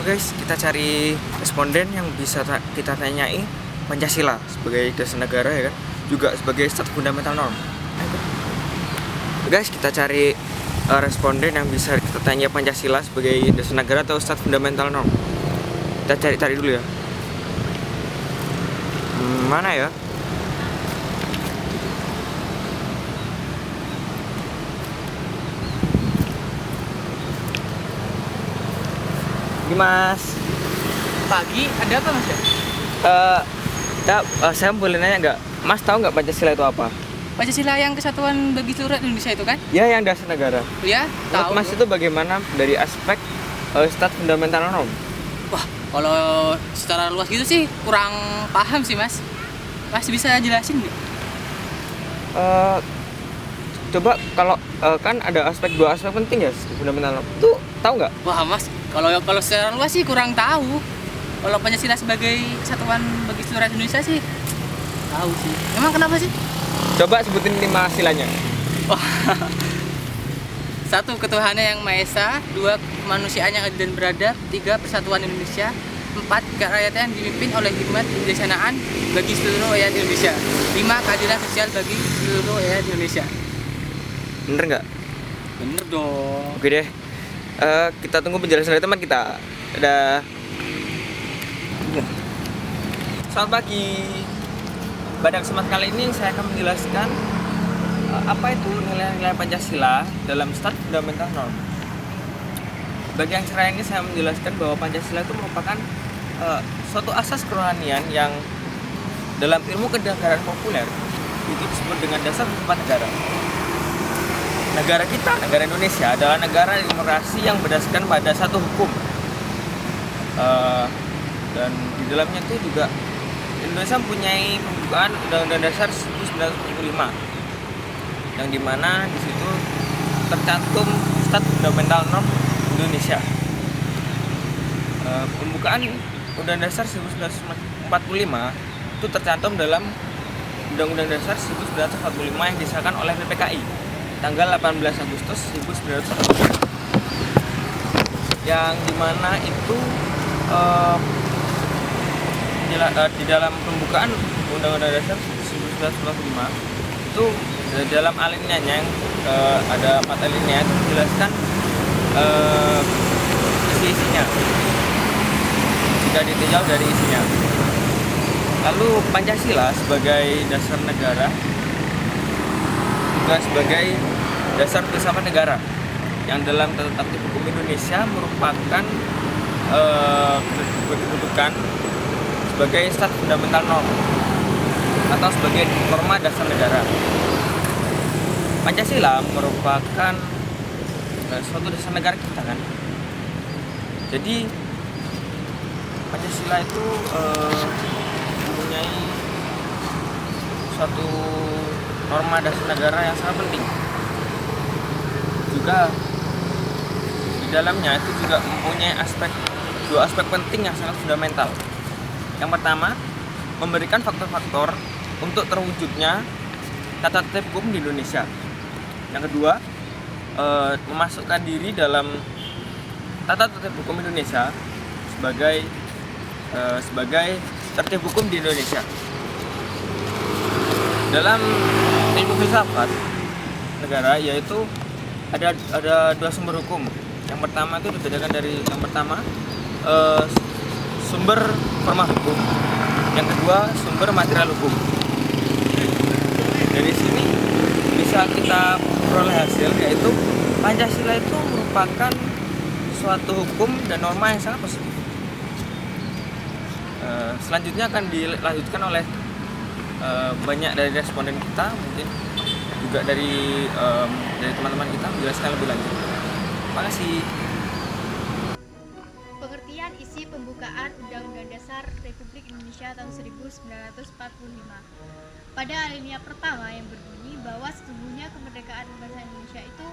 guys, kita cari responden yang bisa kita tanyai Pancasila sebagai dasar negara ya kan, juga sebagai stat fundamental norm. Guys, kita cari responden yang bisa kita tanya Pancasila sebagai dasar negara atau stat fundamental norm. Kita cari dulu ya. Mana ya? Mas, Pagi, ada apa mas ya? Saya boleh nanya nggak? Mas tahu nggak Pancasila itu apa? Pancasila yang kesatuan bagi seluruh Indonesia itu kan? Ya, yang dasar negara. Ya, Menurut tahu. Mas itu bagaimana dari aspek stat fundamental norm? Wah, kalau secara luas gitu sih kurang paham sih mas. Mas bisa jelasin nggak? Coba kalau kan ada dua aspek penting ya fundamental norm. Itu tahu nggak? Wah mas, kalau secara luas sih kurang tahu. Kalau Pancasila sebagai kesatuan bagi seluruh Indonesia sih tahu sih. Emang kenapa sih? Coba sebutin 5 silanya. Wah. 1. Ketuhanan yang Maha Esa. 2. Kemanusiaan yang adil dan beradab. 3. Persatuan Indonesia. 4. Kerakyatan yang dipimpin oleh hikmat kebijaksanaan bagi seluruh rakyat Indonesia. 5. Keadilan sosial bagi seluruh rakyat Indonesia. Bener nggak? Bener dong. Oke deh. Kita tunggu penjelasan dari teman kita. Dadah. Selamat pagi. Pada kesempatan kali ini saya akan menjelaskan apa itu nilai-nilai Pancasila dalam stat fundamental norm. Bagi yang cerah ini saya menjelaskan bahwa Pancasila itu merupakan suatu asas kerohanian yang dalam ilmu kenegaraan populer itu disebut dengan dasar hukum negara. Negara kita, negara Indonesia adalah negara demokrasi yang berdasarkan pada satu hukum. Dan di dalamnya itu juga Indonesia mempunyai pembukaan Undang-Undang Dasar 1945 yang dimana di situ tercantum stat fundamental norm Indonesia. Pembukaan Undang-Undang Dasar 1945 itu tercantum dalam Undang-Undang Dasar 1945 yang disahkan oleh PPKI tanggal 18 Agustus 1945, yang dimana itu di dalam pembukaan Undang-Undang Dasar 1945 itu dalam alinea yang ada 4 alinea itu menjelaskan isi-isinya jika ditinjau dari isinya. Lalu Pancasila sebagai dasar negara juga sebagai dasar filsafat negara yang dalam tata tertib hukum Indonesia merupakan kedudukan sebagai stat fundamental norm atau sebagai norma dasar negara. Pancasila merupakan suatu dasar negara kita kan. Jadi Pancasila itu mempunyai suatu norma dasar negara yang sangat penting. Juga di dalamnya itu juga mempunyai dua aspek penting yang sangat fundamental. Yang pertama, memberikan faktor-faktor untuk terwujudnya tata tertib hukum di Indonesia. Yang kedua, memasukkan diri dalam tata tertib hukum Indonesia sebagai tertib hukum di Indonesia. Dalam ilmu filsafat negara yaitu ada dua sumber hukum. Yang pertama itu dibedakan dari sumber formal hukum. Yang kedua sumber material hukum. Dari sini bisa kita peroleh hasil yaitu Pancasila itu merupakan suatu hukum dan norma yang sangat positif. Selanjutnya akan dilanjutkan oleh banyak dari responden kita, mungkin juga dari teman-teman kita menjelaskan lebih lanjut. Terima kasih. Pengertian isi pembukaan Undang-Undang Dasar Republik Indonesia tahun 1945. Pada alinea pertama yang berbunyi bahwa sesungguhnya kemerdekaan bangsa Indonesia itu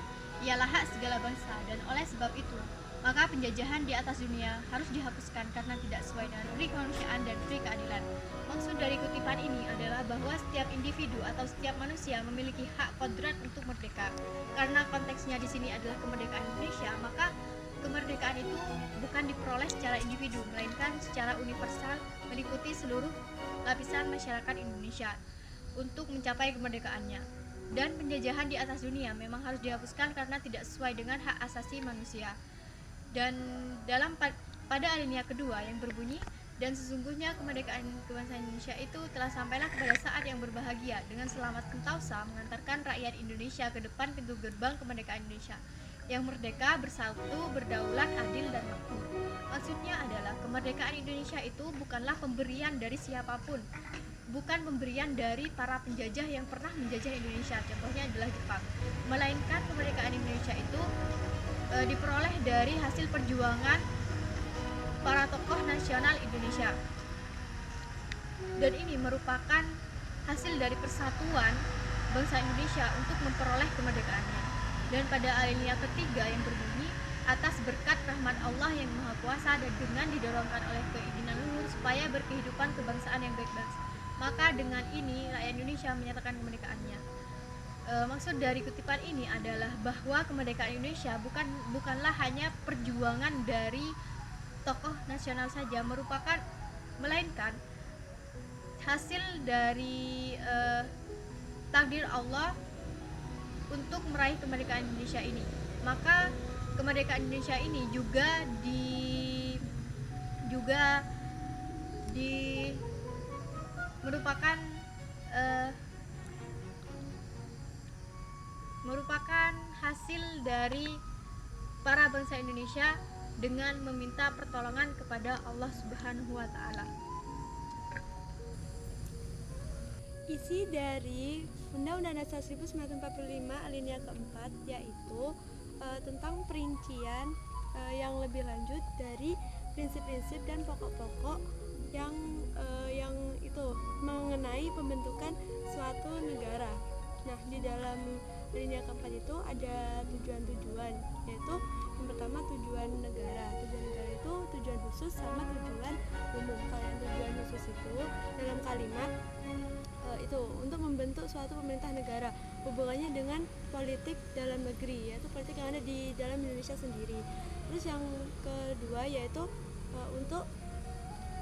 ialah hak segala bangsa, dan oleh sebab itu maka penjajahan di atas dunia harus dihapuskan karena tidak sesuai dengan pri kemanusiaan dan pri keadilan. Maksud dari kutipan ini adalah bahwa setiap individu atau setiap manusia memiliki hak kodrat untuk merdeka. Karena konteksnya di sini adalah kemerdekaan Indonesia, maka kemerdekaan itu bukan diperoleh secara individu, melainkan secara universal meliputi seluruh lapisan masyarakat Indonesia untuk mencapai kemerdekaannya. Dan penjajahan di atas dunia memang harus dihapuskan karena tidak sesuai dengan hak asasi manusia. Dan pada alinea kedua yang berbunyi, dan sesungguhnya kemerdekaan kebangsaan Indonesia itu telah sampailah kepada saat yang berbahagia dengan selamat kentausa mengantarkan rakyat Indonesia ke depan pintu gerbang kemerdekaan Indonesia yang merdeka, bersatu, berdaulat, adil, dan makmur. Maksudnya adalah kemerdekaan Indonesia itu bukanlah pemberian dari siapapun, bukan pemberian dari para penjajah yang pernah menjajah Indonesia, contohnya adalah Jepang, melainkan kemerdekaan Indonesia itu diperoleh dari hasil perjuangan para tokoh nasional Indonesia, dan ini merupakan hasil dari persatuan bangsa Indonesia untuk memperoleh kemerdekaannya. Dan pada alinea ketiga yang berbunyi, atas berkat rahmat Allah yang Maha Kuasa dan dengan didorongkan oleh keinginan luhur supaya berkehidupan kebangsaan yang baik-baik, maka dengan ini rakyat Indonesia menyatakan kemerdekaannya. Maksud dari kutipan ini adalah bahwa kemerdekaan Indonesia bukanlah hanya perjuangan dari tokoh nasional saja, melainkan hasil dari takdir Allah untuk meraih kemerdekaan Indonesia ini. Maka kemerdekaan Indonesia ini juga merupakan hasil dari para bangsa Indonesia dengan meminta pertolongan kepada Allah Subhanahu wa taala. Isi dari Undang-Undang Dasar 1945 alinea keempat yaitu tentang perincian yang lebih lanjut dari prinsip-prinsip dan pokok-pokok yang itu mengenai pembentukan suatu negara. Nah, di dalam alinea keempat itu ada tujuan-tujuan, yaitu yang pertama tujuan negara. Tujuan negara itu tujuan khusus sama tujuan umum. Kalau yang tujuan khusus itu dalam kalimat itu untuk membentuk suatu pemerintah negara, hubungannya dengan politik dalam negeri, yaitu politik yang ada di dalam Indonesia sendiri. Terus yang kedua yaitu untuk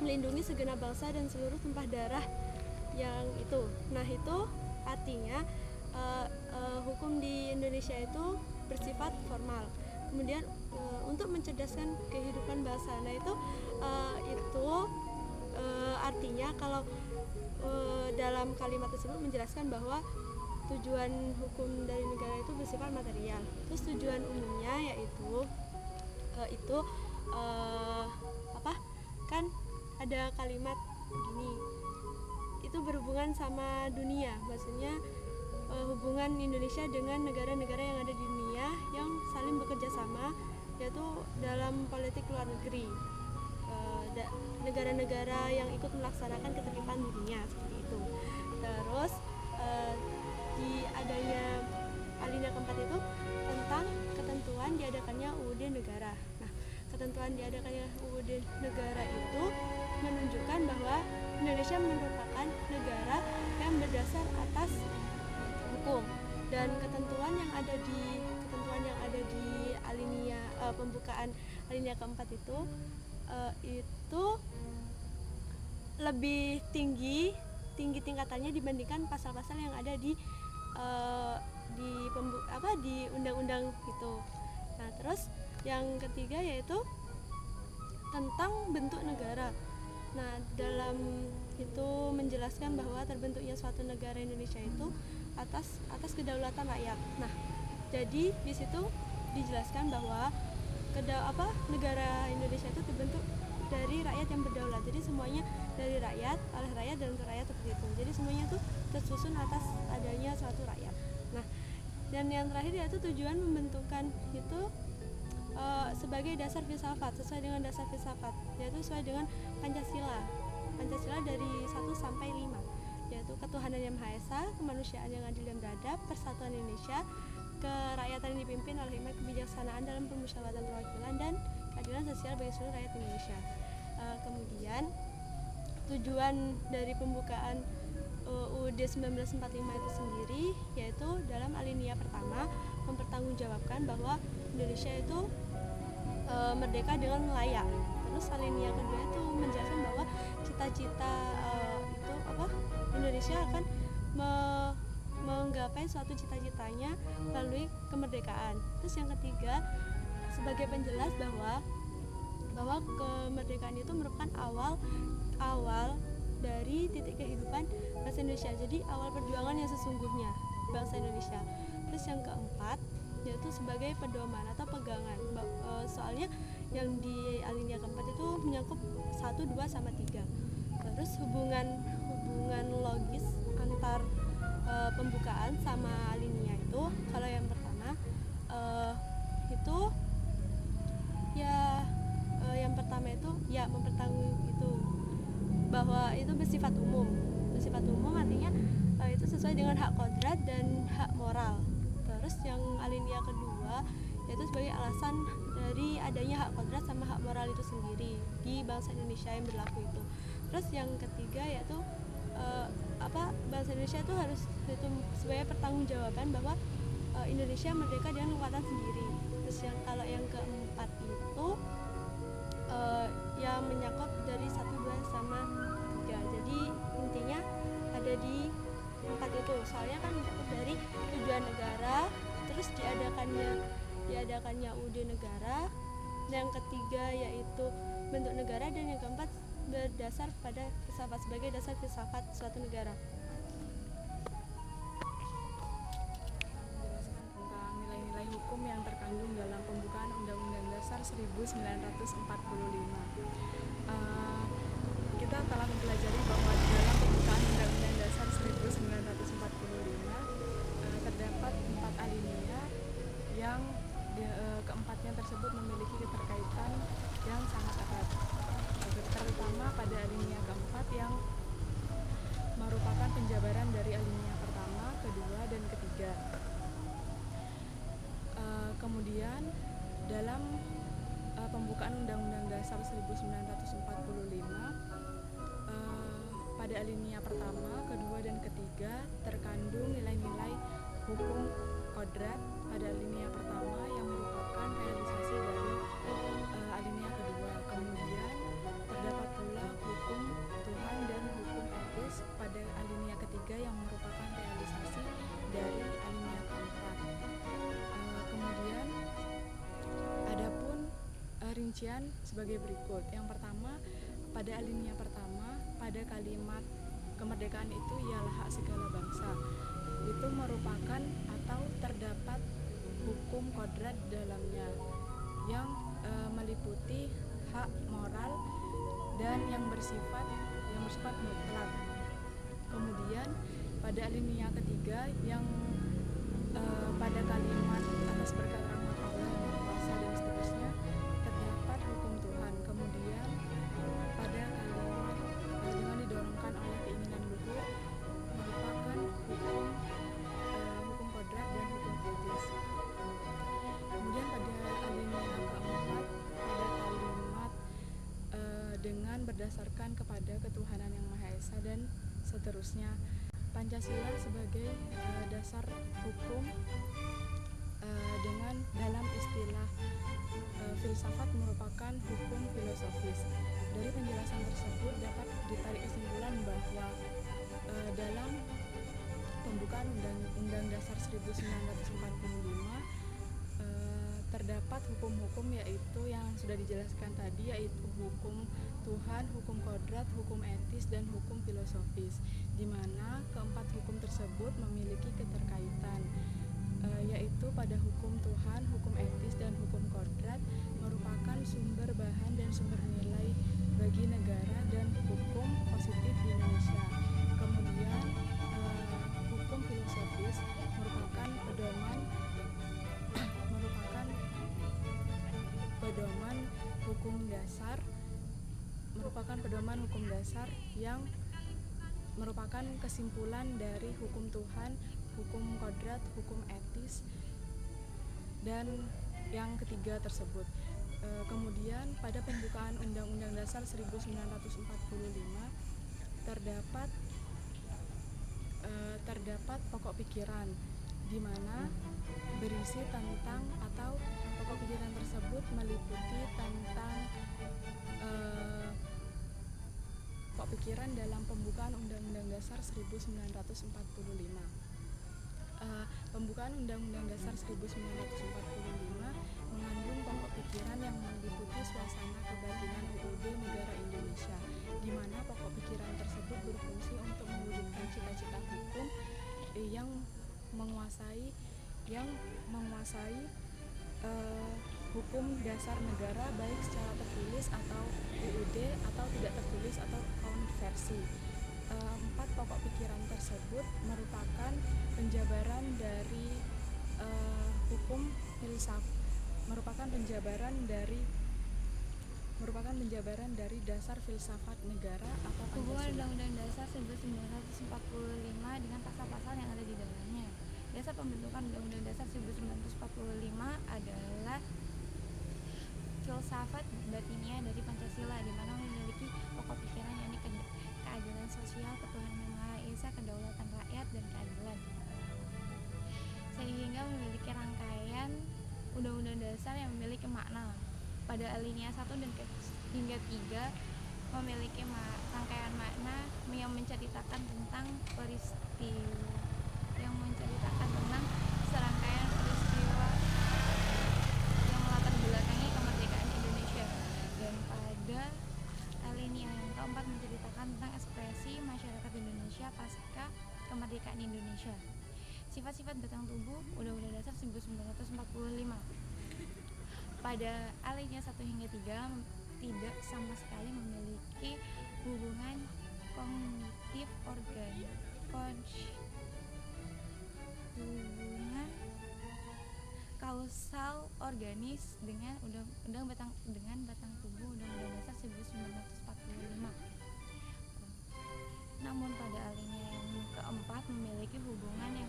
melindungi segenap bangsa dan seluruh tumpah darah yang itu. Nah, itu artinya hukum di Indonesia itu bersifat formal. Kemudian untuk mencerdaskan kehidupan bangsa, nah itu artinya kalau dalam kalimat tersebut menjelaskan bahwa tujuan hukum dari negara itu bersifat material. Terus tujuan umumnya yaitu kan ada kalimat begini, itu berhubungan sama dunia, maksudnya hubungan Indonesia dengan negara-negara yang ada di dunia yang saling bekerja sama, yaitu dalam politik luar negeri, negara-negara yang ikut melaksanakan ketertiban dunia seperti itu. Terus di adanya alinea keempat itu tentang ketentuan diadakannya UUD negara. Nah, ketentuan diadakannya UUD negara itu menunjukkan bahwa Indonesia merupakan negara yang berdasar atas hukum, dan ketentuan yang ada di alinea pembukaan alinea keempat itu lebih tinggi tingkatannya dibandingkan pasal-pasal yang ada di undang-undang itu. Nah, terus yang ketiga yaitu tentang bentuk negara. Nah, dalam itu menjelaskan bahwa terbentuknya suatu negara Indonesia itu atas kedaulatan rakyat. Nah, jadi di situ dijelaskan bahwa negara Indonesia itu terbentuk dari rakyat yang berdaulat. Jadi semuanya dari rakyat, oleh rakyat, dan untuk rakyat seperti itu. Jadi semuanya itu tersusun atas adanya suatu rakyat. Nah, dan yang terakhir yaitu tujuan membentukkan itu sebagai dasar filsafat, sesuai dengan dasar filsafat, yaitu sesuai dengan Pancasila dari 1 sampai 5, yaitu ketuhanan yang Maha Esa, kemanusiaan yang adil dan beradab, persatuan Indonesia, kerakyatan yang dipimpin oleh hikmat kebijaksanaan dalam permusyawaratan perwakilan, dan keadilan sosial bagi seluruh rakyat Indonesia. Kemudian tujuan dari pembukaan UUD 1945 itu sendiri yaitu dalam alinea pertama mempertanggungjawabkan bahwa Indonesia itu merdeka dengan layak. Terus alinea kedua itu menjelaskan bahwa cita-cita itu apa Indonesia akan menggapai suatu cita-citanya melalui kemerdekaan. Terus yang ketiga sebagai penjelas bahwa kemerdekaan itu merupakan awal dari titik kehidupan bangsa Indonesia. Jadi awal perjuangan yang sesungguhnya bangsa Indonesia. Terus yang keempat yaitu sebagai pedoman atau pegangan. Soalnya yang di alinea keempat itu menyangkut 1, 2 sama 3. Terus hubungan logis antar pembukaan sama alinea itu, kalau yang pertama itu ya yang pertama itu ya itu bahwa itu bersifat umum artinya itu sesuai dengan hak kodrat dan hak moral. Terus yang alinea kedua yaitu sebagai alasan dari adanya hak kodrat sama hak moral itu sendiri di bangsa Indonesia yang berlaku itu. Terus yang ketiga yaitu bangsa Indonesia itu harus itu sebagai pertanggungjawaban bahwa Indonesia merdeka dengan kekuatan sendiri. Terus kalau yang keempat itu yang menyangkut dari 1, 2 sama 3. Jadi intinya ada di 4 itu. Soalnya kan menyangkut dari tujuan negara, terus diadakannya UUD negara, yang ketiga yaitu bentuk negara, dan yang keempat berdasar pada filsafat sebagai dasar filsafat suatu negara. Menjelaskan tentang nilai-nilai hukum yang terkandung dalam pembukaan Undang-Undang Dasar 1945. Kita telah mempelajari bahwa di dalam pembukaan Undang-Undang Dasar 1945 terdapat 4 alinea yang keempatnya tersebut memiliki keterkaitan yang sangat erat. Terutama pada alinea keempat yang merupakan penjabaran dari alinea pertama, kedua, dan ketiga. Kemudian dalam pembukaan Undang-Undang Dasar 1945 pada alinea pertama, kedua, dan ketiga terkandung nilai-nilai hukum kodrat pada alinea pertama yang merupakan realisasi dari alinea kedua. Kemudian terdapat pula hukum Tuhan dan hukum etis pada alinea ketiga yang merupakan realisasi dari alinea keempat. Kemudian adapun rincian sebagai berikut. Yang pertama, pada alinea pertama, pada kalimat kemerdekaan itu ialah hak segala bangsa. Itu merupakan atau terdapat hukum kodrat dalamnya yang meliputi hak moral dan yang bersifat mutlak. Kemudian pada alinea ketiga yang pada kalimat atas berkat rahmat Allah Maha Kuasa dan seterusnya terdapat hukum Tuhan. Kemudian pada kalimat dengan didorongkan oleh keinginan luhur merupakan hukum kodrat dan hukum etis. Kemudian pada alinea keempat pada kalimat dengan berdasarkan kepada ketuhanan yang Maha Esa dan seterusnya. Pancasila sebagai dasar hukum dengan dalam istilah filsafat merupakan hukum filosofis. Dari penjelasan tersebut dapat ditarik kesimpulan bahwa dalam pembukaan Undang-Undang Dasar 1945 terdapat hukum-hukum yaitu yang sudah dijelaskan tadi, yaitu hukum Tuhan, hukum kodrat, hukum etis, dan hukum filosofis, di mana keempat hukum tersebut memiliki keterkaitan, yaitu pada hukum Tuhan, hukum etis, dan hukum kodrat merupakan sumber bahan dan sumber nilai bagi negara dan hukum positif di Indonesia. Kemudian hukum filosofis merupakan pedoman hukum dasar yang merupakan kesimpulan dari hukum Tuhan, hukum kodrat, hukum etis, dan yang ketiga tersebut. Kemudian pada pembukaan Undang-Undang Dasar 1945 terdapat pokok pikiran, di mana berisi tentang atau pokok pikiran tersebut meliputi tentang pokok pikiran dalam pembukaan Undang-Undang Dasar 1945. Pembukaan Undang-Undang Dasar 1945 mengandung pokok pikiran yang meliputi suasana kebatinan UUD negara Indonesia, di mana pokok pikiran tersebut berfungsi untuk mewujudkan cita-cita hukum yang menguasai hukum dasar negara, baik secara tertulis atau UUD atau tidak tertulis atau konversi. 4 pokok pikiran tersebut merupakan penjabaran dari hukum filsafat, merupakan penjabaran dari dasar filsafat negara atau Hubungan Pancasila. Undang-Undang Dasar 1945 dengan pasal-pasal yang ada di dalamnya. Dasar pembentukan Undang-Undang Dasar 1945 adalah filsafat batinia dari Pancasila, di mana memiliki pokok pikiran yakni keadilan sosial, ketuhanan yang Maha Esa, kedaulatan rakyat, dan keadilan. Sehingga memiliki rangkaian undang-undang dasar yang memiliki makna. Pada alinea 1 dan hingga 3 memiliki rangkaian makna yang menceritakan tentang serangkaian peristiwa yang melatar belakangi kemerdekaan Indonesia. Dan pada alinea yang keempat menceritakan tentang ekspresi masyarakat Indonesia pasca kemerdekaan Indonesia. Sifat-sifat batang tubuh Undang-Undang Dasar 1945. Pada alinea 1 hingga 3 tidak sama sekali memiliki hubungan kognitif hubungan kausal organis dengan batang tubuh Undang-Undang Dasar 1945. Namun pada alinea yang keempat memiliki hubungan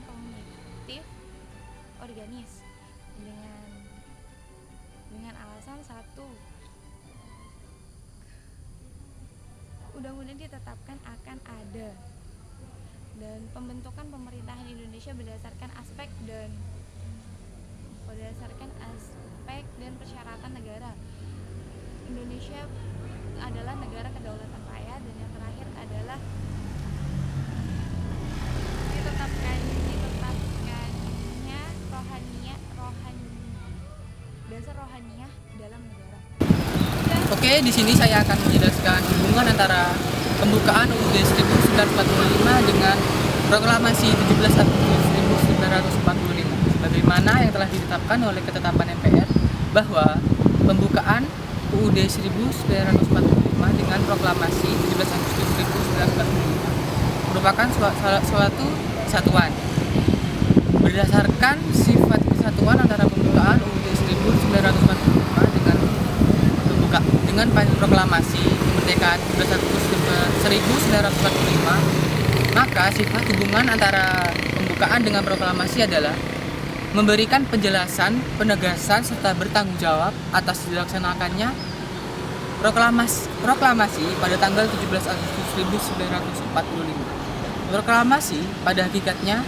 kognitif organis dengan alasan 1. Undang-undang ditetapkan akan ada, dan pembentukan pemerintahan Indonesia berdasarkan aspek dan persyaratan negara. Indonesia adalah negara kedaulatan rakyat, dan yang terakhir adalah dasar rohaniah dalam negara. Oke, di sini saya akan menjelaskan hubungan antara pembukaan UUD 1945 dengan Proklamasi 17 Agustus 1945. Sebagaimana yang telah ditetapkan oleh ketetapan MPR bahwa pembukaan UUD 1945 dengan Proklamasi 17 Agustus 1945 merupakan suatu kesatuan. Berdasarkan sifat kesatuan antara pembukaan UUD 1945 dengan proklamasi kemerdekaan 17 Agustus 1945, maka sifat hubungan antara pembukaan dengan proklamasi adalah memberikan penjelasan, penegasan, serta bertanggung jawab atas dilaksanakannya proklamasi pada tanggal 17 Agustus 1945. Proklamasi pada hakikatnya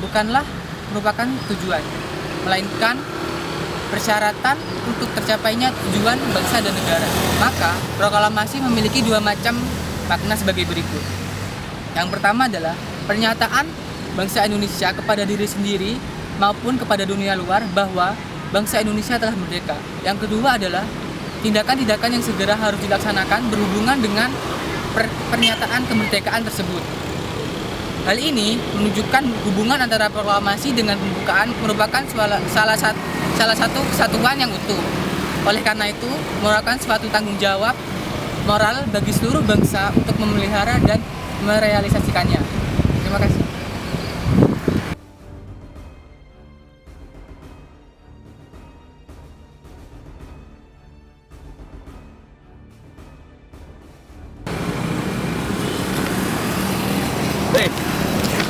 bukanlah merupakan tujuan, melainkan persyaratan untuk tercapainya tujuan bangsa dan negara. Maka, proklamasi memiliki 2 macam makna sebagai berikut. Yang pertama adalah pernyataan bangsa Indonesia kepada diri sendiri maupun kepada dunia luar bahwa bangsa Indonesia telah merdeka. Yang kedua adalah tindakan-tindakan yang segera harus dilaksanakan berhubungan dengan pernyataan kemerdekaan tersebut. Hal ini menunjukkan hubungan antara proklamasi dengan pembukaan merupakan salah satu kesatuan yang utuh. Oleh karena itu, merupakan suatu tanggung jawab moral bagi seluruh bangsa untuk memelihara dan merealisasikannya. Terima kasih.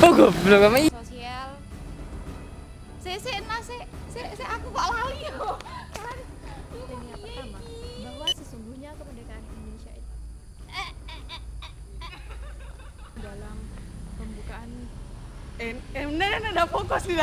Oh, goblok apa ini? Sosial. Aku kok lali yo. Dan yang pertama, bahwa sesungguhnya kemerdekaan Indonesia itu Dalam pembukaan udah fokus nih.